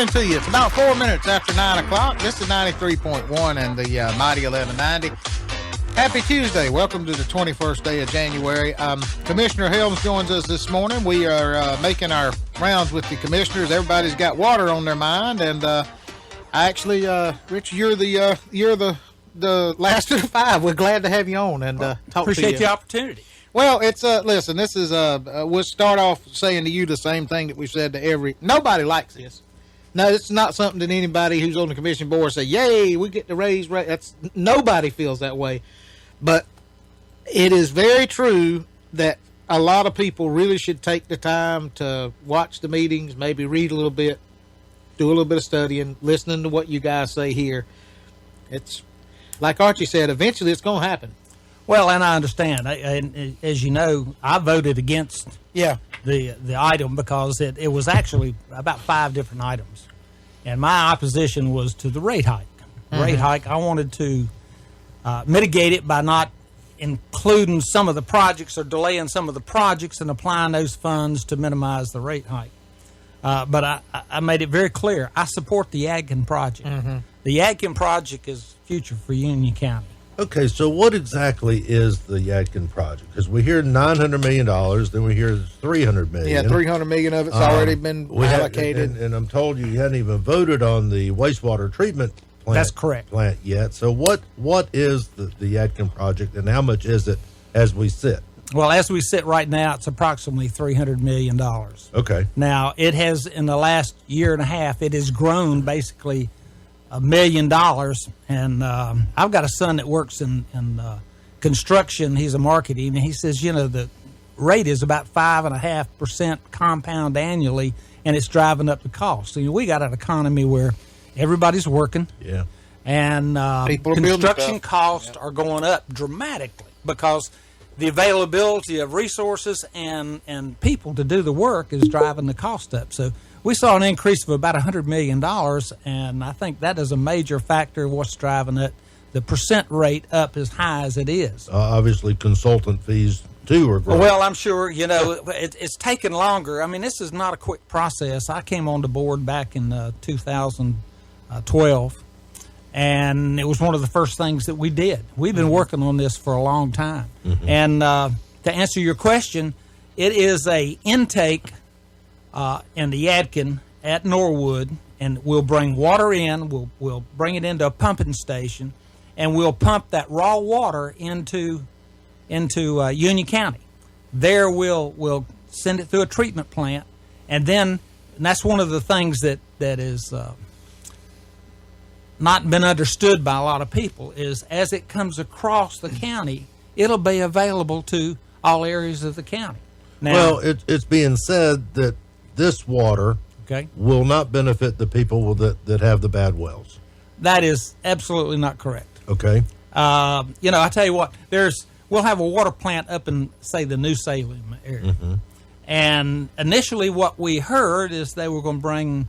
morning to you. It's about 4 minutes after 9 o'clock. This is 93.1 and the Mighty 1190. Happy Tuesday. Welcome to the 21st day of January. Commissioner Helms joins us this morning. We are making our rounds with the commissioners. Everybody's got water on their mind. And Rich, you're the last of the five. We're glad to have you on and talk to you. Appreciate the opportunity. Well, it's listen, this is we'll start off saying to you the same thing that we've said to nobody likes this. No, it's not something that anybody who's on the commission board say, yay, we get to raise rate. That's nobody feels that way. But it is very true that a lot of people really should take the time to watch the meetings, maybe read a little bit, do a little bit of studying, listening to what you guys say here. It's like Archie said, eventually it's going to happen. Well, and I understand. As you know, I voted against the item because it was actually about 5 different items. And my opposition was to the rate hike. Rate hike, I wanted to mitigate it by not including some of the projects or delaying some of the projects and applying those funds to minimize the rate hike. But I made it very clear. I support the Yadkin project. The Yadkin project is future for Union County. Okay, so what exactly is the Yadkin project? Because we hear $900 million, then we hear $300 million. Yeah, $300 million of it's already been allocated. And I'm told you hadn't even voted on the wastewater treatment plant. That's correct. Plant yet. So what is the Yadkin project, and how much is it as we sit? Well, as we sit right now, it's approximately $300 million. Okay. Now, it has, in the last year and a half, it has grown basically $1 million, and I've got a son that works in construction. He's a marketing, and he says, the rate is about 5.5% compound annually, and it's driving up the cost. So we got an economy where everybody's working, and construction costs are going up dramatically because the availability of resources and people to do the work is driving the cost up. So we saw an increase of about $100 million, and I think that is a major factor of what's driving it. The percent rate up as high as it is. Obviously, consultant fees, too, are growing. Well, I'm sure, it's taken longer. I mean, this is not a quick process. I came on the board back in 2012, and it was one of the first things that we did. We've been working on this for a long time. And to answer your question, it is a intake in the Yadkin at Norwood, and we'll bring water in. We'll bring it into a pumping station, and we'll pump that raw water into Union County. There we'll send it through a treatment plant, and that's one of the things that is not been understood by a lot of people is as it comes across the county, it'll be available to all areas of the county. Now, well, it's being said that this water will not benefit the people that have the bad wells. That is absolutely not correct. Okay. I tell you what, we'll have a water plant up in, say, the New Salem area. And initially what we heard is they were going to bring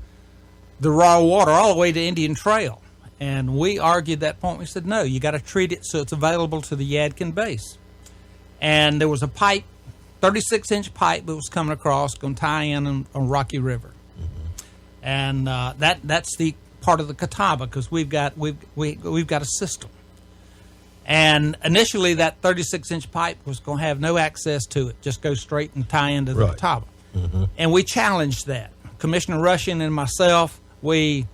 the raw water all the way to Indian Trail. And we argued that point. We said, no, you got to treat it so it's available to the Yadkin base. And there was a pipe, 36-inch pipe that was coming across, going to tie in on Rocky River. And that's the part of the Catawba because we've got a system. And initially that 36-inch pipe was going to have no access to it, just go straight and tie into the Catawba. And we challenged that. Commissioner Rushing and myself, we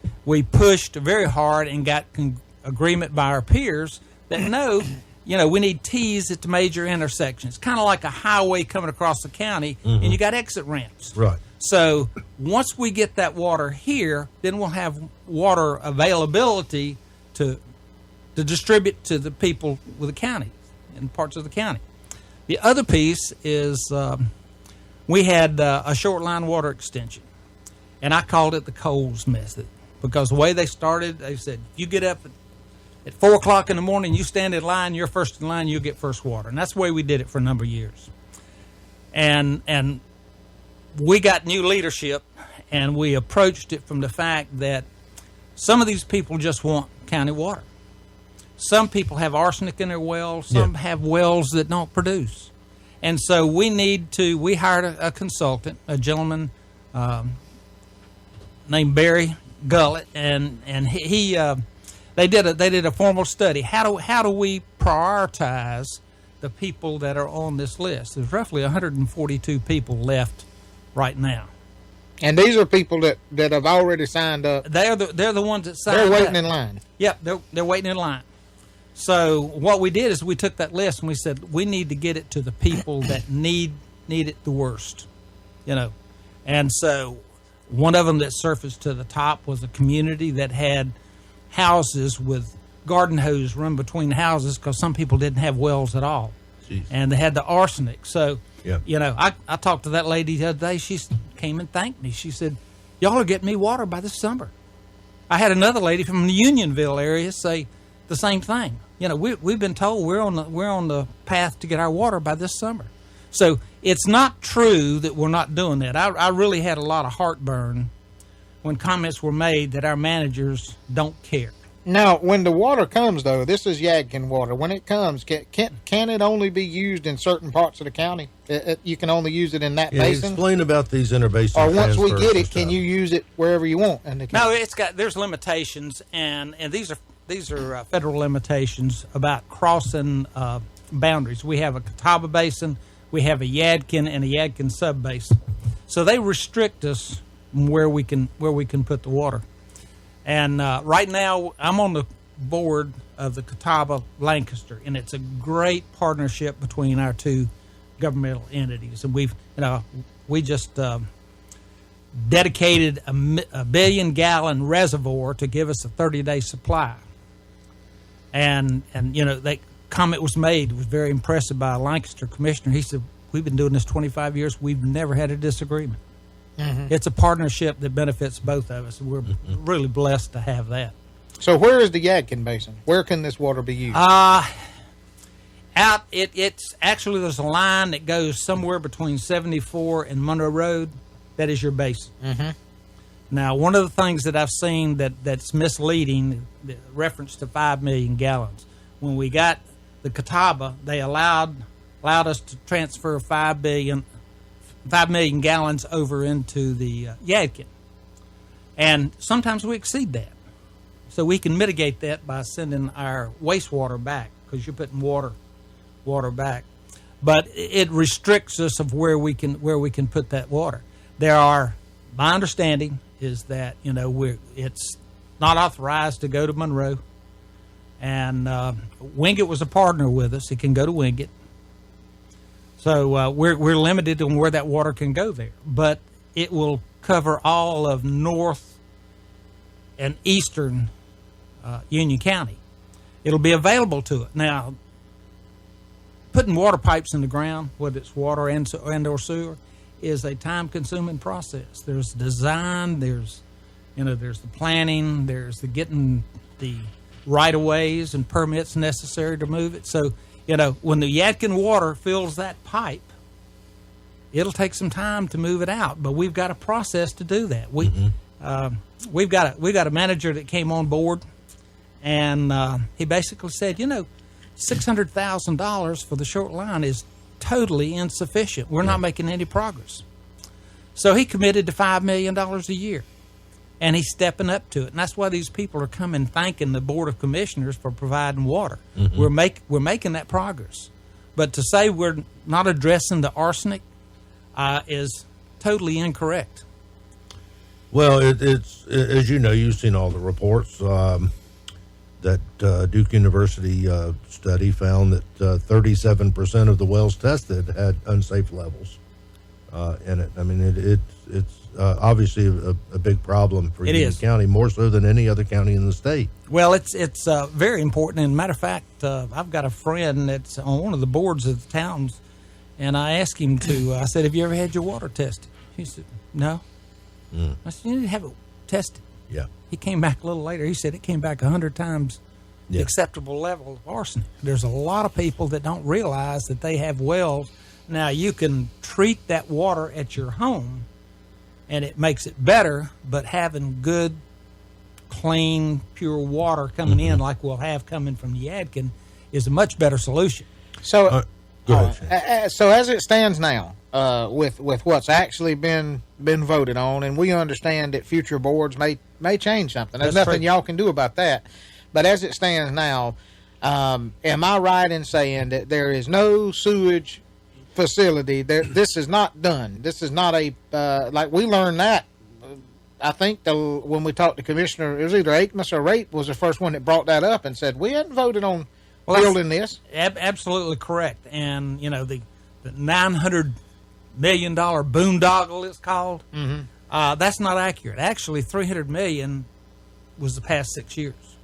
pushed very hard and got agreement by our peers that no, we need T's at the major intersections. Kind of like a highway coming across the county, and you got exit ramps. Right. So once we get that water here, then we'll have water availability to distribute to the people with the county and parts of the county. The other piece is we had a short line water extension, and I called it the Coles method because the way they started, they said, if you get up at 4 o'clock in the morning, you stand in line, you're first in line, you get first water. And that's the way we did it for a number of years. And we got new leadership, and we approached it from the fact that some of these people just want county water. Some people have arsenic in their wells. Some have wells that don't produce. And so we hired a consultant, a gentleman named Barry gullet, and they did a formal study. How do we prioritize the people that are on this list? There's roughly 142 people left right now. And these are people that have already signed up. They're the ones that signed up. They're waiting in line. Yep, they're waiting in line. So what we did is we took that list and we said we need to get it to the people that need it the worst, And so one of them that surfaced to the top was a community that had houses with garden hose run between the houses because some people didn't have wells at all. Jeez. And they had the arsenic. So, I talked to that lady the other day. She came and thanked me. She said, y'all are getting me water by this summer. I had another lady from the Unionville area say the same thing. We've been told we're on the path to get our water by this summer. So it's not true that we're not doing that. I really had a lot of heartburn when comments were made that our managers don't care. Now, when the water comes, though, this is Yadkin water. When it comes, can it only be used in certain parts of the county? You can only use it in that basin? Explain about these interbasin Or once we get it, stuff. can you use it wherever you want? No, there's limitations, and these are federal limitations about crossing boundaries. We have a Catawba Basin, we have a Yadkin, and a Yadkin sub-basin. So they restrict us where we can put the water. And right now, I'm on the board of the Catawba Lancaster, and it's a great partnership between our two governmental entities. And we just dedicated a 1 billion gallon reservoir to give us a 30-day supply. And that comment was made. Was very impressive by a Lancaster commissioner. He said, "We've been doing this 25 years. We've never had a disagreement." Mm-hmm. It's a partnership that benefits both of us. We're really blessed to have that. So where is the Yadkin Basin? Where can this water be used? It's actually, there's a line that goes somewhere between 74 and Monroe Road. That is your basin. Mm-hmm. Now, one of the things that I've seen that's misleading, the reference to 5 million gallons. When we got the Catawba, they allowed us to transfer 5 million gallons over into the Yadkin. And sometimes we exceed that. So we can mitigate that by sending our wastewater back, because you're putting water back. But it restricts us of where we can put that water. My understanding is that it's not authorized to go to Monroe, and Wingate was a partner with us. It can go to Wingate. So we're limited on where that water can go there, but it will cover all of north and eastern Union County. It'll be available to it. Now, putting water pipes in the ground, whether it's water and or sewer, is a time-consuming process. There's design, there's the planning, there's the getting the right-of-ways and permits necessary to move it. So, when the Yadkin water fills that pipe, it'll take some time to move it out, but we've got a process to do that. We've got a manager that came on board, and he basically said, $600,000 for the short line is totally insufficient. We're not making any progress. So he committed to $5 million a year, and he's stepping up to it. And that's why these people are coming thanking the Board of Commissioners for providing water. Mm-hmm. We're making that progress. But to say we're not addressing the arsenic is totally incorrect. Well, it's as you know, you've seen all the reports. That Duke University study found that 37% of the wells tested had unsafe levels in it. I mean, it's obviously a big problem for Union County, more so than any other county in the state. Well, it's very important. And matter of fact, I've got a friend that's on one of the boards of the towns, and I asked him I said, "Have you ever had your water tested?" He said, "No." I said, "You need to have it tested." Yeah. He came back a little later. He said it came back 100 times the acceptable level of arsenic. There's a lot of people that don't realize that they have wells. Now, you can treat that water at your home, and it makes it better, but having good, clean, pure water coming in like we'll have coming from the Yadkin is a much better solution. So Go ahead. So as it stands now, with what's actually been voted on, and we understand that future boards may change something. There's nothing y'all can do about that. But as it stands now, am I right in saying that there is no sewage facility? This is not done. This is not a like we learned that. I think when we talked to Commissioner, it was either Akmus or Rape was the first one that brought that up and said we hadn't voted on building this. Absolutely correct. And the $900 million boondoggle it's called. Mm-hmm. That's not accurate. Actually, $300 million was the past 6 years,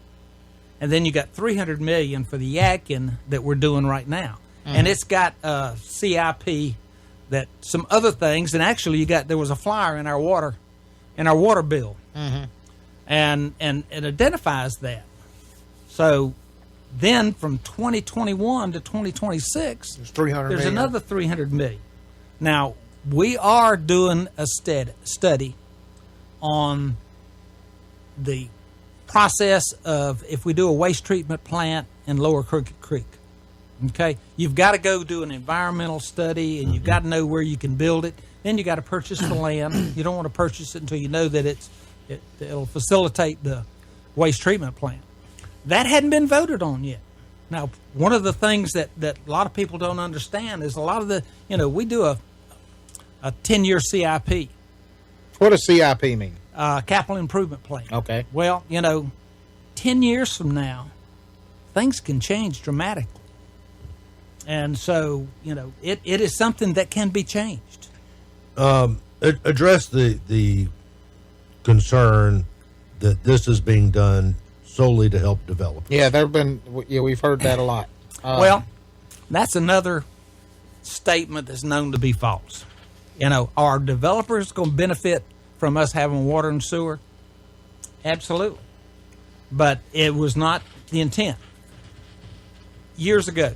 and then you got $300 million for the Yadkin that we're doing right now, and it's got CIP, that some other things, and actually there was a flyer in our water bill, and it identifies that. So then from 2021 to 2026, there's another $300 million. Now, we are doing a study on the process of if we do a waste treatment plant in Lower Crooked Creek. Okay? You've got to go do an environmental study, and you've got to know where you can build it. Then you got to purchase the land. You don't want to purchase it until you know that it'll facilitate the waste treatment plant. That hadn't been voted on yet. Now, one of the things that a lot of people don't understand is a lot of we do a 10-year CIP. What does CIP mean? Capital Improvement Plan. Okay. Well, 10 years from now, things can change dramatically. And so, it is something that can be changed. Address the concern that this is being done solely to help developers. Yeah, we've heard that a lot. Well, that's another statement that's known to be false. Are developers going to benefit from us having water and sewer? Absolutely. But it was not the intent. Years ago,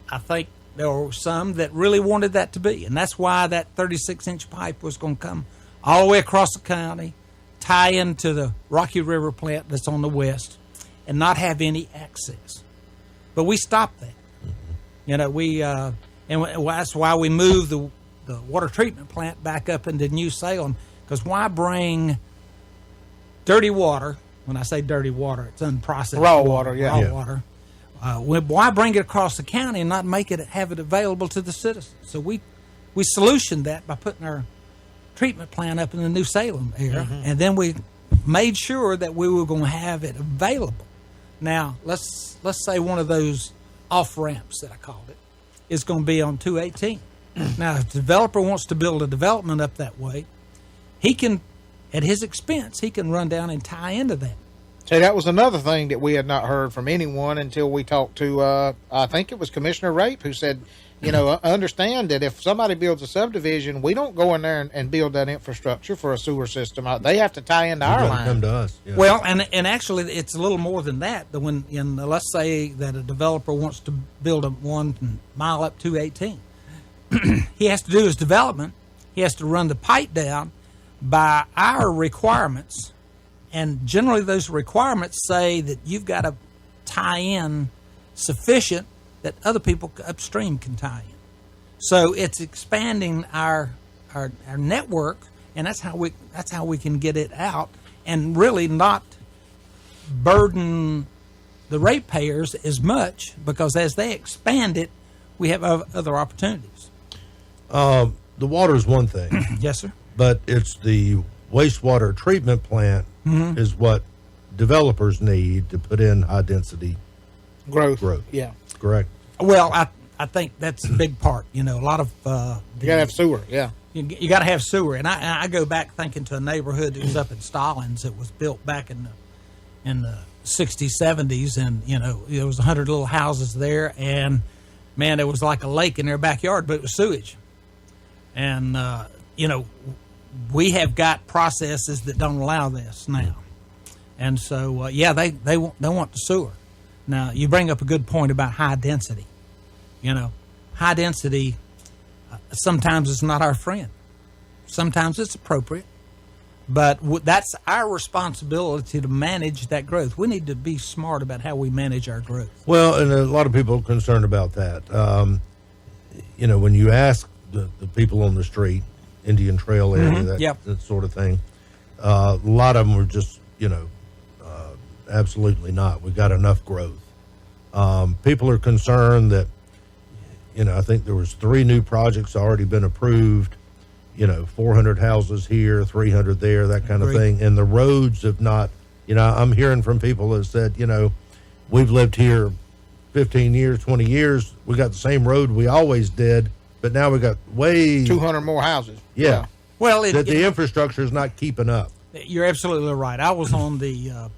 I think there were some that really wanted that to be, and that's why that 36-inch pipe was going to come all the way across the county, tie into the Rocky River plant that's on the west, and not have any access. But we stopped that. That's why we moved the water treatment plant back up into New Salem, because why bring dirty water? When I say dirty water, it's unprocessed raw water. Water. Why bring it across the county and not have it available to the citizens? So we solutioned that by putting our treatment plant up in the New Salem area, and then we made sure that we were going to have it available. Now, let's say one of those off ramps that I called it is going to be on 218. Now, if the developer wants to build a development up that way, he can, at his expense, he can run down and tie into that. See, that was another thing that we had not heard from anyone until we talked to, I think it was Commissioner Rape, who said, understand that if somebody builds a subdivision, we don't go in there and build that infrastructure for a sewer system. They have to tie into our line. Come to us. Yeah. Well, and actually, it's a little more than that. Let's say that a developer wants to build a 1 mile up 218. He has to do his development. He has to run the pipe down by our requirements. And generally those requirements say that you've got to tie in sufficient that other people upstream can tie in. So it's expanding our network, and that's how we can get it out and really not burden the ratepayers as much, because as they expand it, we have other opportunities. The water is one thing. Yes, sir. But it's the wastewater treatment plant is what developers need to put in high density growth. Yeah. Correct. Well, I think that's a big part. A lot of you gotta have sewer. Yeah. You got to have sewer, and I go back thinking to a neighborhood that was up in Stallings. It was built back in the 60s, 70s, and there was 100 little houses there, and man, it was like a lake in their backyard, but it was sewage. And we have got processes that don't allow this now, and so they want the sewer. Now, you bring up a good point about high density. High density sometimes is not our friend. Sometimes it's appropriate, but that's our responsibility to manage that growth. We need to be smart about how we manage our growth. Well, and a lot of people are concerned about that. when you ask the people on the street, Indian Trail area, that sort of thing, a lot of them were just, absolutely not. We got enough growth. People are concerned that, I think there was 3 new projects already been approved, 400 houses here, 300 there, that kind of thing. And the roads have not, I'm hearing from people that said, we've lived here 15 years, 20 years. We got the same road we always did, but now we got way 200 more houses. Yeah. Well, the infrastructure is not keeping up. You're absolutely right. I was on the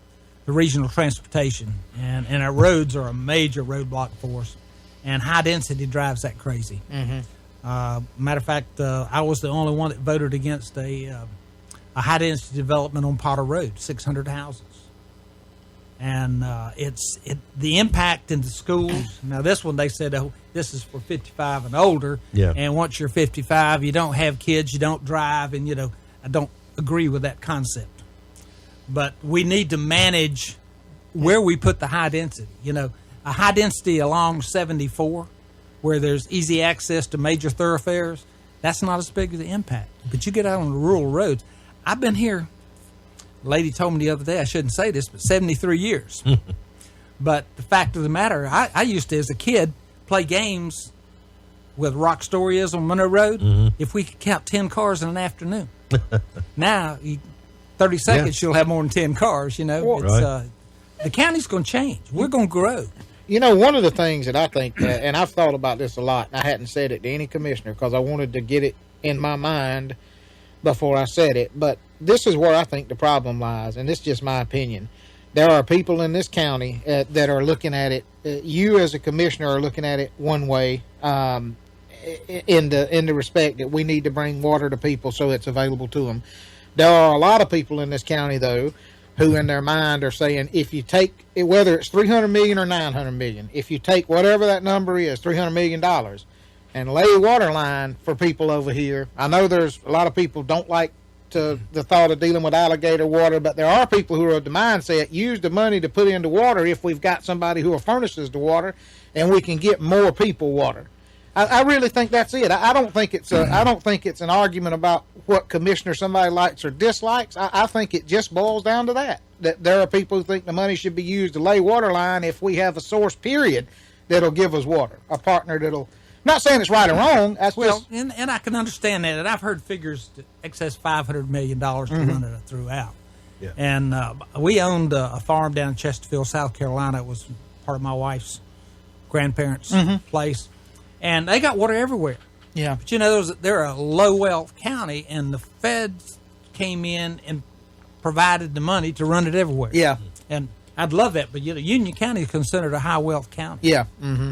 regional transportation, and our roads are a major roadblock for us, and high density drives that crazy. Matter of fact, I was the only one that voted against a high density development on Potter Road, 600 houses. And the impact in the schools. Now, this one they said, this is for 55 and older. Yeah. And once you're 55, you don't have kids, you don't drive, and I don't agree with that concept. But we need to manage where we put the high density. A high density along 74, where there's easy access to major thoroughfares, that's not as big of the impact. But you get out on the rural roads. I've been here. A lady told me the other day, I shouldn't say this, but 73 years. But the fact of the matter, I used to, as a kid, play games with Rock Story is on Monroe Road, if we could count 10 cars in an afternoon. Now, 30 seconds, you'll have more than 10 cars, It's, the county's going to change. We're going to grow. One of the things that I think, and I've thought about this a lot, and I hadn't said it to any commissioner because I wanted to get it in my mind before I said it, but this is where I think the problem lies, and this is just my opinion. There are people in this county that are looking at it. You as a commissioner are looking at it one way, in the respect that we need to bring water to people so it's available to them. There are a lot of people in this county, though, who in their mind are saying, if you take, whether it's $300 million or $900 million, if you take whatever that number is, $300 million, and lay a water line for people over here. I know there's a lot of people don't like the thought of dealing with alligator water, but there are people who are of the mindset, use the money to put into water if we've got somebody who furnishes the water, and we can get more people water. I really think that's it. I don't think it's an argument about what commissioner somebody likes or dislikes. I think it just boils down to that there are people who think the money should be used to lay water line if we have a source, period, that'll give us water, a partner that'll. Not saying it's right or wrong. That's and I can understand that. And I've heard figures to excess $500 million to run it throughout. Yeah. And we owned a farm down in Chesterfield, South Carolina. It was part of my wife's grandparents' place. And they got water everywhere. Yeah. But, they're a low-wealth county, and the feds came in and provided the money to run it everywhere. Yeah. And I'd love that, but Union County is considered a high wealth county. Yeah.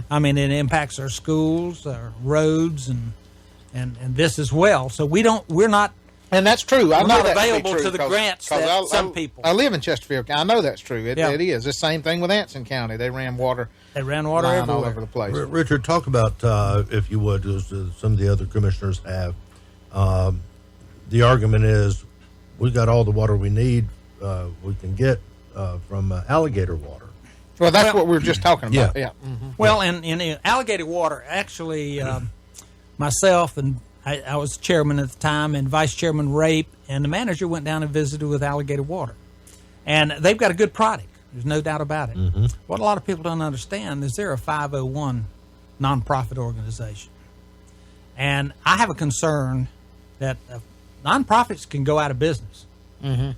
I mean, it impacts our schools, our roads, and this as well. So we're not. And that's true. I We're know not that available to the grants that some people. I live in Chesterfield. I know that's true. It is. The same thing with Anson County. They ran water. Everywhere. All over the place. Richard, talk about, if you would, as some of the other commissioners have. The argument is we got all the water we need, we can get from alligator water. Well, that's what we were just talking about. Yeah. Well, in alligator water, actually, myself and I was chairman at the time, and Vice Chairman Rape and the manager went down and visited with alligator water. And they've got a good product. There's no doubt about it. What a lot of people don't understand is they're a 501 nonprofit organization. And I have a concern that nonprofits can go out of business. And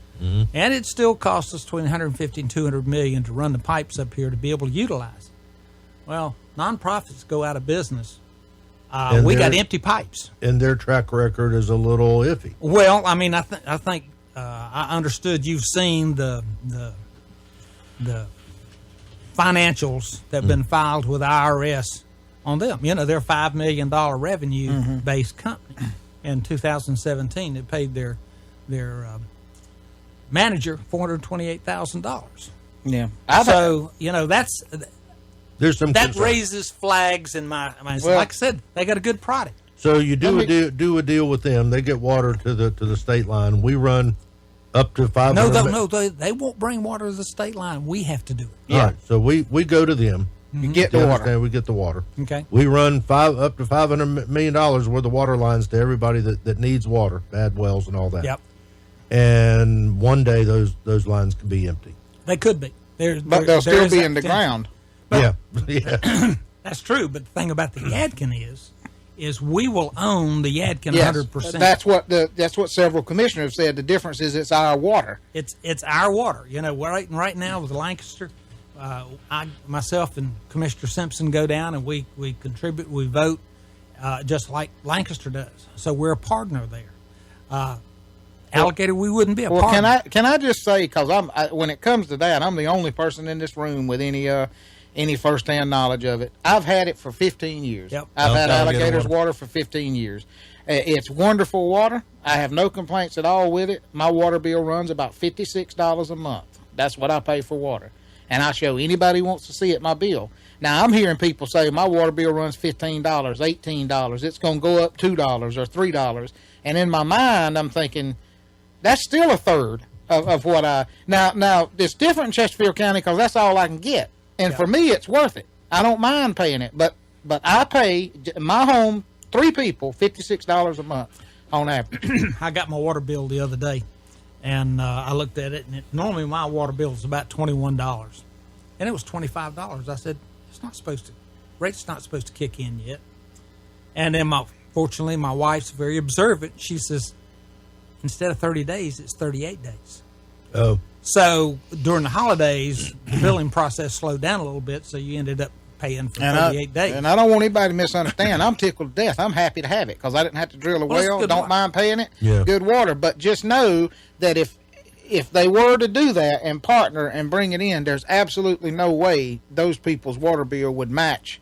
it still costs us between $150 and $200 million to run the pipes up here to be able to utilize it. Well, nonprofits go out of business. We got empty pipes. And their track record is a little iffy. Well, I mean, I think I understood you've seen the financials that have been filed with IRS on them. They're a $5 million revenue-based company. In 2017, they paid their manager $428,000. Yeah. So There's some that concern. raises flags in my mind. Well, like I said, they got a good product. So you do a deal with them. They get water to the state line. We run up to 500. No, they won't bring water to the state line. We have to do it. All right. So we go to them. You get You the water. understand? We get the water. Okay. We run up to $500 million worth of water lines to everybody that needs water, bad wells and all that. Yep. And one day those lines can be empty. They could be. But they'll still be in the ground. Yeah. That's true. But the thing about the Yadkin is we will own the Yadkin Yes, 100%. that's what several commissioners said. The difference is it's our water. It's our water. You know, right now with Lancaster, myself and Commissioner Simpson go down and we contribute, we vote, just like Lancaster does. So we're a partner there. Alligator, we wouldn't be a partner. Well, can I just say, because when it comes to that, I'm the only person in this room with any firsthand knowledge of it. I've had it for 15 years. Yep. I've had Alligator Alligator's water for 15 years. It's wonderful water. I have no complaints at all with it. My water bill runs about $56 a month. That's what I pay for water. And I show anybody who wants to see it my bill. Now, I'm hearing people say my water bill runs $15, $18. It's going to go up $2 or $3. And in my mind, I'm thinking, that's still a third of what I... Now, it's different in Chesterfield County because that's all I can get. And for me, it's worth it. I don't mind paying it. But I pay, my home, 3 people, $56 a month on average. I got my water bill the other day, and I looked at it, and normally my water bill is about $21. And it was $25. I said, rate's not supposed to kick in yet. And then, fortunately, my wife's very observant. She says, instead of 30 days, it's 38 days. Oh. So during the holidays, the billing process slowed down a little bit, so you ended up paying for 38 days. And I don't want anybody to misunderstand. I'm tickled to death. I'm happy to have it because I didn't have to drill a well. Good Don't water. mind paying it. Yeah. Good water. But just know that if they were to do that and partner and bring it in, there's absolutely no way those people's water bill would match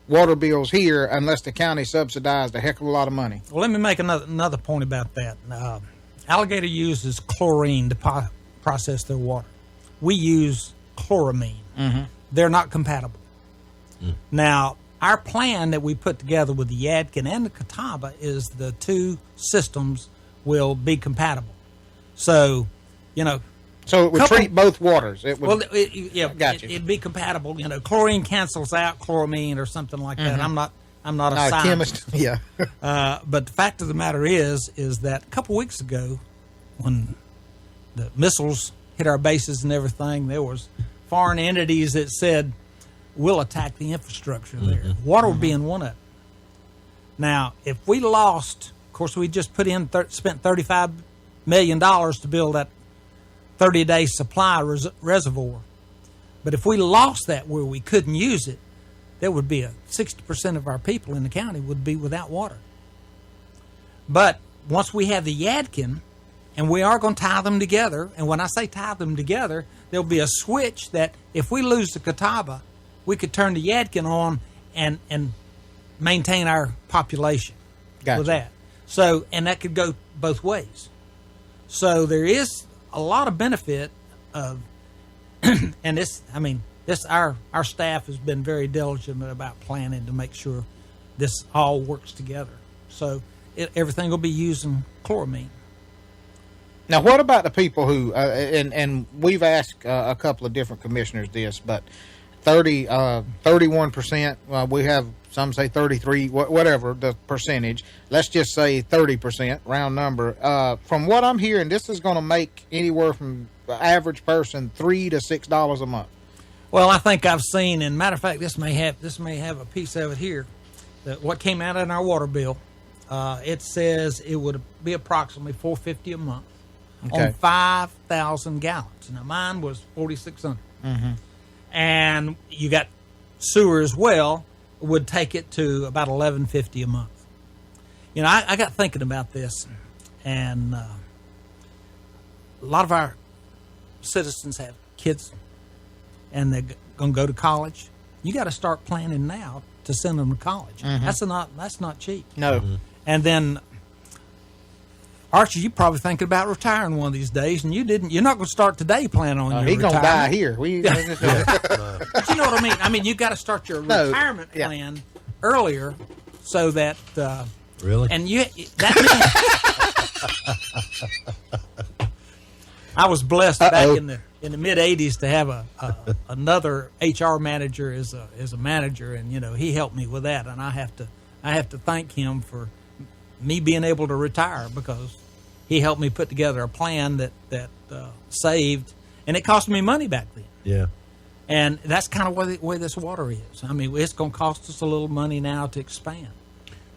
water bills here unless the county subsidized a heck of a lot of money. Well, let me make another point about that. Alligator uses chlorine to process their water. We use chloramine. Mm-hmm. They're not compatible. Now, our plan that we put together with the Yadkin and the Catawba is the 2 systems will be compatible. So, So it would treat both waters. It would. Well, Gotcha. it'd be compatible. Chlorine cancels out chloramine or something like that. I'm not a not a scientist. chemist. Yeah. But the fact of the matter is that a couple weeks ago, when the missiles hit our bases and everything, there was foreign entities that said, we'll attack the infrastructure there. Water would be in one of it. Now, if we lost, of course, we just spent $35 million to build that 30-day supply reservoir. But if we lost that where we couldn't use it, there would be 60% of our people in the county would be without water. But once we have the Yadkin, and we are going to tie them together, and when I say tie them together, there'll be a switch that if we lose the Catawba, we could turn the Yadkin on and maintain our population with that. So, and that could go both ways. So there is a lot of benefit of, and our staff has been very diligent about planning to make sure this all works together. So everything will be using chloramine. Now, what about the people who, and we've asked a couple of different commissioners this, but 31%, we have some say 33, whatever the percentage, let's just say 30%, round number. From what I'm hearing, this is going to make anywhere from the average person $3 to $6 a month. Well, I think I've seen, and matter of fact, this may have a piece of it here, that what came out in our water bill, it says it would be approximately $450 a month. Okay. On 5,000 gallons. Now, mine was 4,600. Mm-hmm. And you got sewer as well, would take it to about $1,150 a month. I got thinking about this, and a lot of our citizens have kids, and they're going to go to college. You got to start planning now to send them to college. Mm-hmm. That's not cheap. No. Mm-hmm. And then, Archie, you're probably thinking about retiring one of these days, and you're not going to start today planning on your He's going to die here. But you know what I mean? I mean, you got to start your retirement plan earlier so that... Really? And that means... I was blessed back in the in the mid '80s to have another HR manager as a manager, and he helped me with that, and I have to thank him for me being able to retire, because he helped me put together a plan that saved, and it cost me money back then. Yeah. And that's kind of the way this water is. I mean, it's going to cost us a little money now to expand.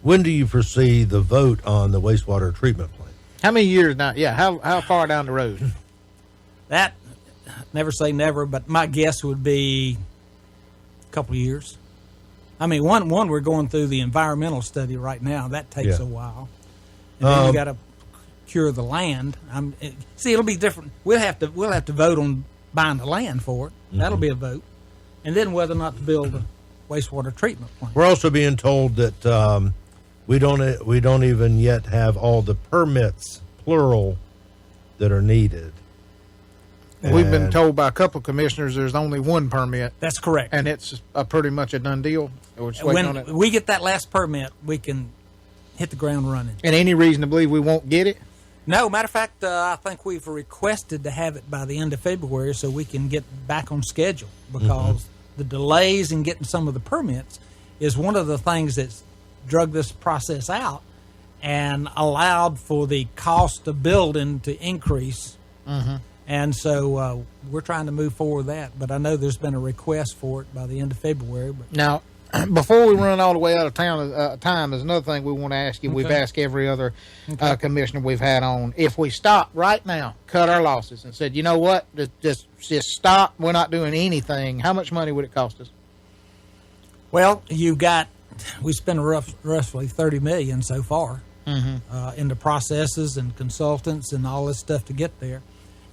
When do you foresee the vote on the wastewater treatment plant? How many years now? Yeah, how far down the road? That, never say never, but my guess would be a couple of years. I mean, one we're going through the environmental study right now. That takes a while. And then you got to cure the land. See, it'll be different. We'll have to vote on buying the land for it. That'll be a vote, and then whether or not to build a wastewater treatment plant. We're also being told that we don't even yet have all the permits, plural, that are needed. We've been told by a couple of commissioners there's only one permit. That's correct, and it's pretty much a done deal. We're just waiting on it. When we get that last permit, we can hit the ground running. And any reason to believe we won't get it? No, matter of fact, I think we've requested to have it by the end of February so we can get back on schedule, because the delays in getting some of the permits is one of the things that's drug this process out and allowed for the cost of building to increase. And so we're trying to move forward with that. But I know there's been a request for it by the end of February. But now, before we run all the way out of time, there's another thing we want to ask you. Okay. We've asked every other commissioner we've had on. If we stop right now, cut our losses, and said, you know what, just stop, we're not doing anything, how much money would it cost us? Well, we spent roughly $30 million so far into processes and consultants and all this stuff to get there.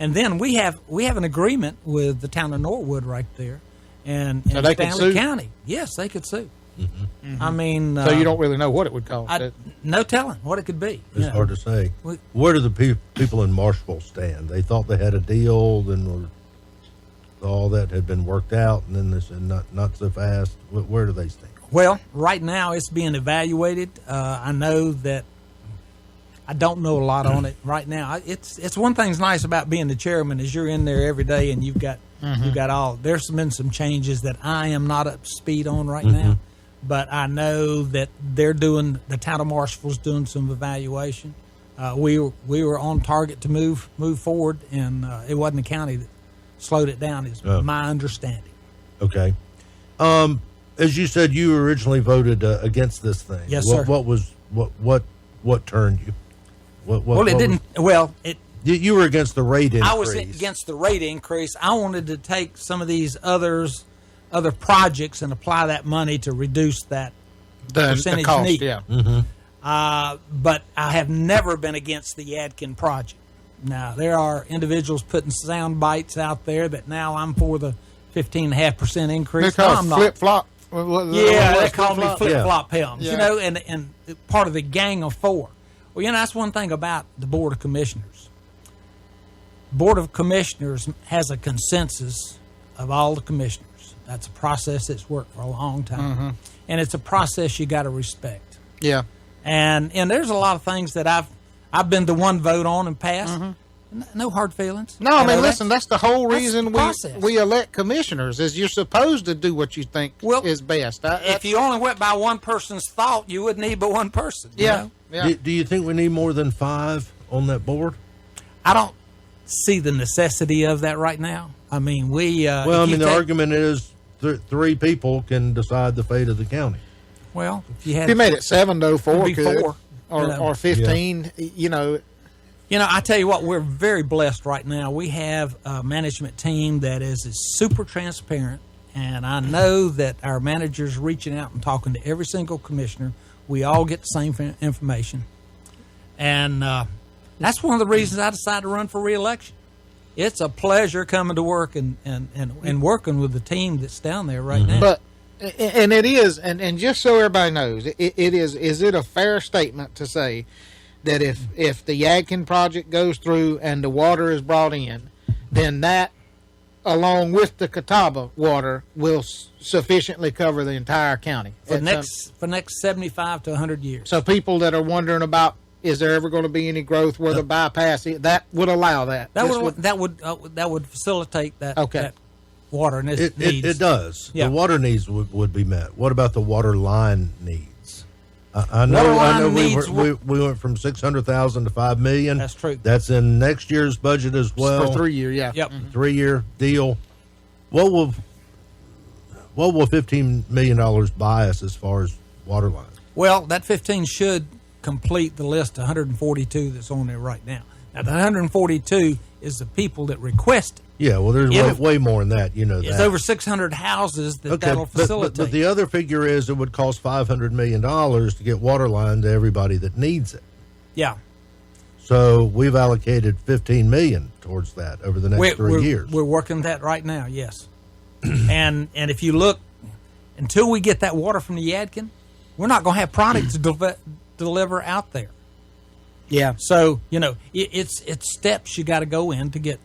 And then we have an agreement with the town of Norwood right there, and So they could Stanley sue? County. Yes, they could sue. I mean, So you don't really know what it would cost. no telling what it could be. It's hard to say. Where do the people in Marshville stand? They thought they had a deal, then all that had been worked out, and then they said not so fast. Where do they stand? Well, right now it's being evaluated. I know that I don't know a lot on it right now. It's one thing's nice about being the chairman is you're in there every day, and you've got there's been some changes that I am not up to speed on right now, but I know that the town of Marshville's doing some evaluation. We were on target to move forward, and it wasn't the county that slowed it down, is my understanding. Okay. As you said, you originally voted against this thing. Yes, sir. What turned you? You were against the rate increase. I was against the rate increase. I wanted to take some of these other projects and apply that money to reduce that percentage cost, need. Yeah. But I have never been against the Yadkin project. Now, there are individuals putting sound bites out there that now I'm for the 15.5% increase. They're called flip-flop. Yeah, they call me flip-flop Helms. Yeah. And part of the gang of four. Well, that's one thing about the Board of Commissioners. Board of Commissioners has a consensus of all the commissioners. That's a process that's worked for a long time. And it's a process you got to respect. Yeah. And there's a lot of things that I've been the one vote on and passed. No hard feelings. No, I mean, listen, that's the whole reason process. we elect commissioners, is you're supposed to do what you think is best. If you only went by one person's thought, you wouldn't need but one person. Yeah. Do you think we need more than 5 on that board? I don't see the necessity of that right now. I mean, the argument is 3 people can decide the fate of the county. Well, if you made it 7, though, 4 could. 4. Or 15, I tell you what, we're very blessed right now. We have a management team that is super transparent, and I know that our manager's reaching out and talking to every single commissioner. We all get the same information. And that's one of the reasons I decided to run for re-election. It's a pleasure coming to work and working with the team that's down there right now. But and it is, and just so everybody knows, it is it a fair statement to say that if the Yadkin project goes through and the water is brought in, then that, along with the Catawba water, will sufficiently cover the entire county for next 75 to 100 years. So people that are wondering about Is there ever going to be any growth where the bypass that would allow that? That would facilitate that. Okay. That water and its It needs. does. Yeah. The water needs would be met. What about the water line needs? I know. Water I know. line needs We went from 600,000 to 5 million. That's true. That's in next year's budget as well. For 3 years, yeah. Yep. 3-year deal. What will $15 million buy us as far as water lines? Well, that 15 should complete the list of 142 that's on there right now. Now, the 142 is the people that request it. Yeah, well, there's way more than that. You know, It's that. over 600 houses that'll facilitate. But the other figure is it would cost $500 million to get water line to everybody that needs it. Yeah. So we've allocated $15 million towards that over the next 3 years. We're working that right now, yes. and if you look, until we get that water from the Yadkin, we're not going to have product to deliver out there. Yeah. So, it's steps you got to go in to get.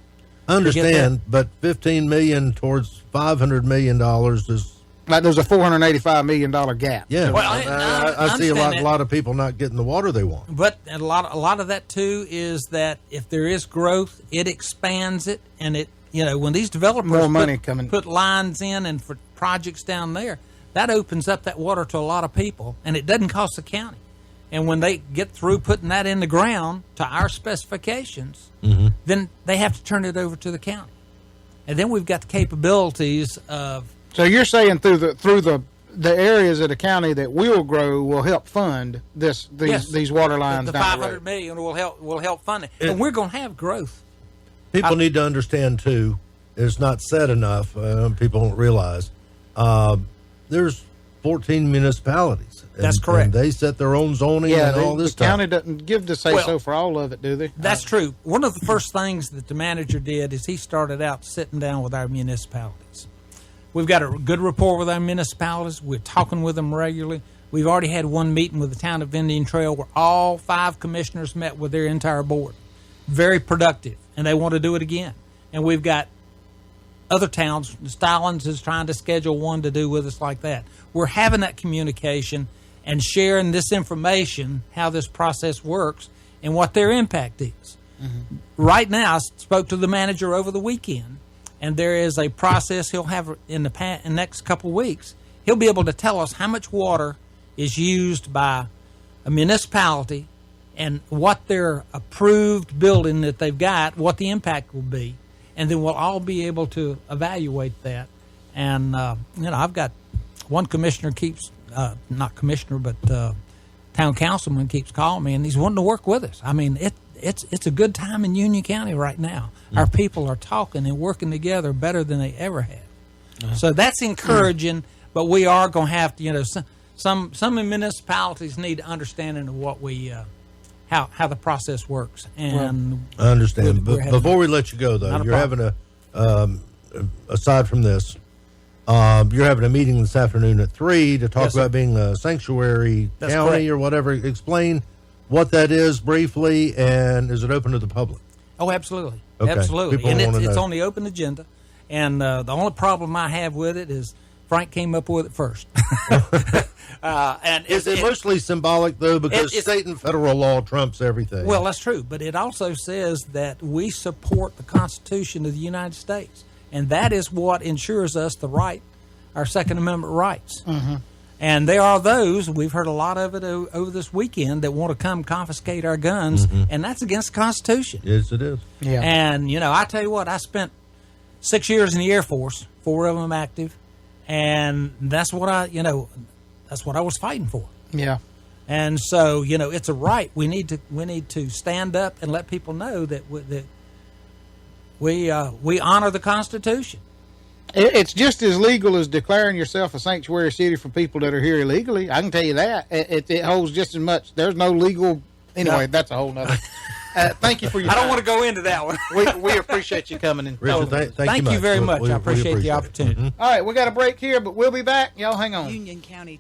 I understand, but $15 million towards $500 million is. Like there's a $485 million gap. Yeah, Well, I see a understand lot of people not getting the water they want. But a lot of that too is that if there is growth, it expands it, and it when these developers More money coming. put lines in and for projects down there, that opens up that water to a lot of people, and it doesn't cost the county. And when they get through putting that in the ground to our specifications, then they have to turn it over to the county, and then we've got the capabilities of. So you're saying through the areas of the county that will grow will help fund these water lines The down the road. $500 million will help fund it, and we're going to have growth. People need to understand too. It's not said enough. People don't realize. There's 14 municipalities. That's correct. And they set their own zoning and all this the stuff. county doesn't give the say-so for all of it, do they? That's true. One of the first things that the manager did is he started out sitting down with our municipalities. We've got a good rapport with our municipalities. We're talking with them regularly. We've already had one meeting with the town of Indian Trail where all 5 commissioners met with their entire board. Very productive, and they want to do it again. And we've got other towns. Stallings is trying to schedule one to do with us like that. We're having that communication and sharing this information, how this process works, and what their impact is. Right now, I spoke to the manager over the weekend, and there is a process he'll have in the next couple of weeks. He'll be able to tell us how much water is used by a municipality and what their approved building that they've got, what the impact will be. And then we'll all be able to evaluate that. And, I've got one commissioner keeps, not commissioner, but town councilman keeps calling me, and he's wanting to work with us. I mean, it's a good time in Union County right now. Our people are talking and working together better than they ever have. So that's encouraging, but we are going to have to, some municipalities need understanding of what we how the process works. And I understand. we're But having before we let you go, though, Not a you're problem. having aside from this, you're having a meeting this afternoon at 3 to talk Yes, sir. about being a sanctuary That's county correct. or whatever. Explain what that is briefly, and is it open to the public? Oh, absolutely. Okay. Absolutely. People And wanna it's know. on the open agenda. And the only problem I have with it is Frank came up with it first. And Is it mostly symbolic, though, because it's- state and federal law trumps everything? Well, that's true, but it also says that we support the Constitution of the United States, and that is what ensures us the right, our Second Amendment rights. And there are those, we've heard a lot of it over this weekend, that want to come confiscate our guns, and that's against the Constitution. Yes, it is. Yeah. And, I tell you what, I spent 6 years in the Air Force, 4 of them active, and that's what that's what I was fighting for. Yeah. And so, it's a right. We need to stand up and let people know that we honor the Constitution. It's just as legal as declaring yourself a sanctuary city for people that are here illegally. I can tell you that. It holds just as much. There's no legal. Anyway, No. that's a whole nother. Thank you for your I don't time. want to go into that one. We appreciate you coming in. Richard, thank Thank you very much. We I appreciate the it. opportunity. All right, we got a break here, but we'll be back. Y'all hang on. Union County